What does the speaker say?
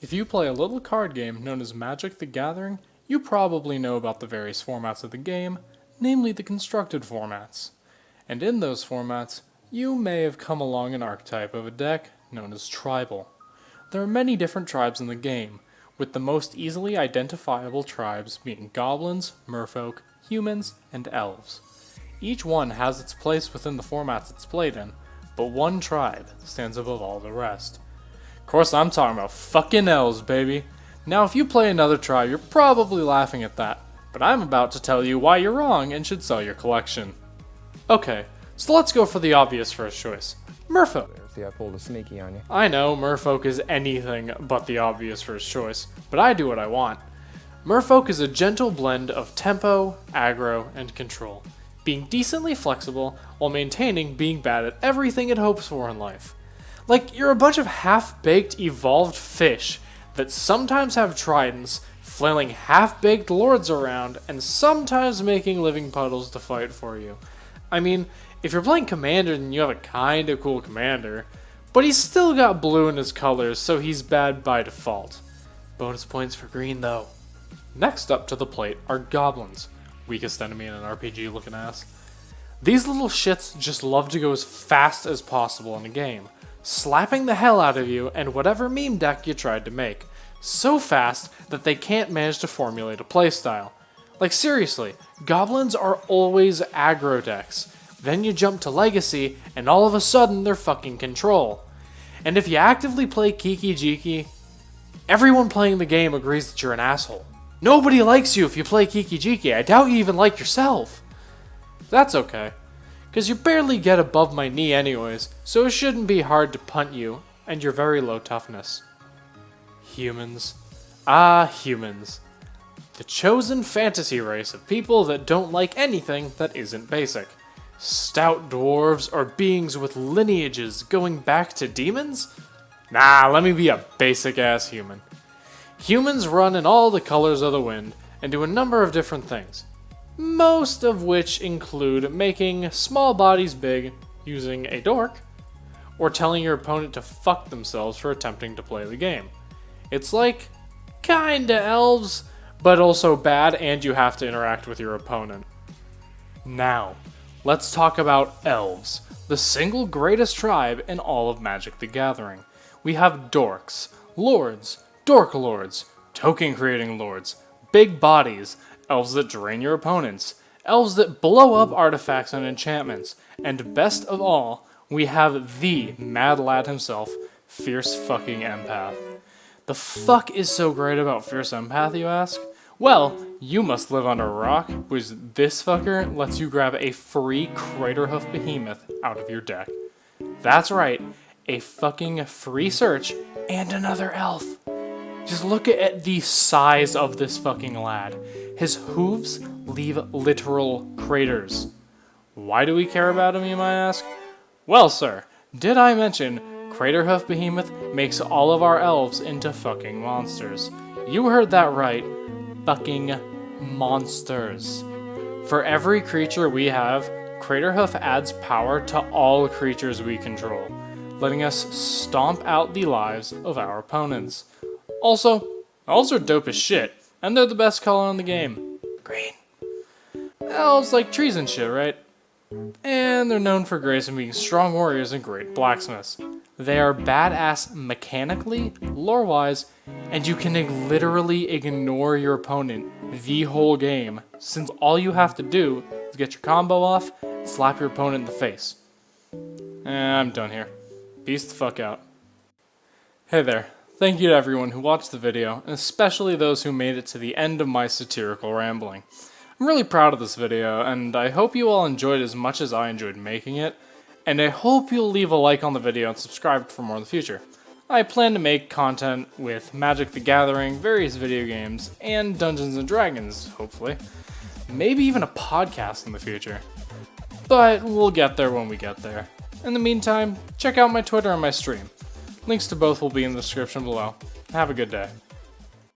If you play a little card game known as Magic the Gathering, you probably know about the various formats of the game, namely the constructed formats. And in those formats, you may have come along an archetype of a deck known as tribal. There are many different tribes in the game, with the most easily identifiable tribes being goblins, merfolk, humans, and elves. Each one has its place within the formats it's played in, but one tribe stands above all the rest. Of course, I'm talking about fucking elves, baby. Now, if you play another tribe, you're probably laughing at that, but I'm about to tell you why you're wrong and should sell your collection. Okay, so let's go for the obvious first choice, merfolk. See, I pulled a sneaky on you. I know, merfolk is anything but the obvious first choice, but I do what I want. Merfolk is a gentle blend of tempo, aggro, and control, being decently flexible while maintaining being bad at everything it hopes for in life. Like, you're a bunch of half-baked evolved fish that sometimes have tridents, flailing half-baked lords around, and sometimes making living puddles to fight for you. I mean, if you're playing Commander, then you have a kinda cool Commander, but he's still got blue in his colors, so he's bad by default. Bonus points for green, though. Next up to the plate are Goblins, weakest enemy in an RPG looking ass. These little shits just love to go as fast as possible in a game, slapping the hell out of you and whatever meme deck you tried to make, so fast that they can't manage to formulate a playstyle. Like seriously, Goblins are always aggro decks. Then you jump to Legacy, and all of a sudden they're fucking control. And if you actively play Kiki Jiki, everyone playing the game agrees that you're an asshole. Nobody likes you if you play Kiki Jiki. I doubt you even like yourself. That's okay, because you barely get above my knee anyways, so it shouldn't be hard to punt you, and you're very low toughness. Humans. Ah, humans. The chosen fantasy race of people that don't like anything that isn't basic. Stout dwarves or beings with lineages going back to demons? Nah, let me be a basic-ass human. Humans run in all the colors of the wind and do a number of different things, most of which include making small bodies big using a dork, or telling your opponent to fuck themselves for attempting to play the game. It's like, kinda elves, but also bad and you have to interact with your opponent. Now, let's talk about elves, the single greatest tribe in all of Magic the Gathering. We have dorks, lords, dork lords, token creating lords, big bodies, elves that drain your opponents, elves that blow up artifacts and enchantments, and best of all, we have the mad lad himself, Fierce fucking Empath. The fuck is so great about Fierce Empath, you ask? Well, you must live under a rock, because this fucker lets you grab a free Craterhoof Behemoth out of your deck. That's right, a fucking free search and another elf. Just look at the size of this fucking lad. His hooves leave literal craters. Why do we care about him, you might ask? Well, sir, did I mention Craterhoof Behemoth makes all of our elves into fucking monsters? You heard that right. Fucking monsters. For every creature we have, Craterhoof adds power to all creatures we control, letting us stomp out the lives of our opponents. Also, elves are dope as shit, and they're the best color in the game. Green. Elves like trees and shit, right? And they're known for grace and being strong warriors and great blacksmiths. They are badass mechanically, lore-wise, and you can literally ignore your opponent the whole game, since all you have to do is get your combo off and slap your opponent in the face. I'm done here. Peace the fuck out. Hey there. Thank you to everyone who watched the video, and especially those who made it to the end of my satirical rambling. I'm really proud of this video, and I hope you all enjoyed as much as I enjoyed making it, and I hope you'll leave a like on the video and subscribe for more in the future. I plan to make content with Magic the Gathering, various video games, and Dungeons & Dragons, hopefully. Maybe even a podcast in the future. But we'll get there when we get there. In the meantime, check out my Twitter and my stream. Links to both will be in the description below. Have a good day.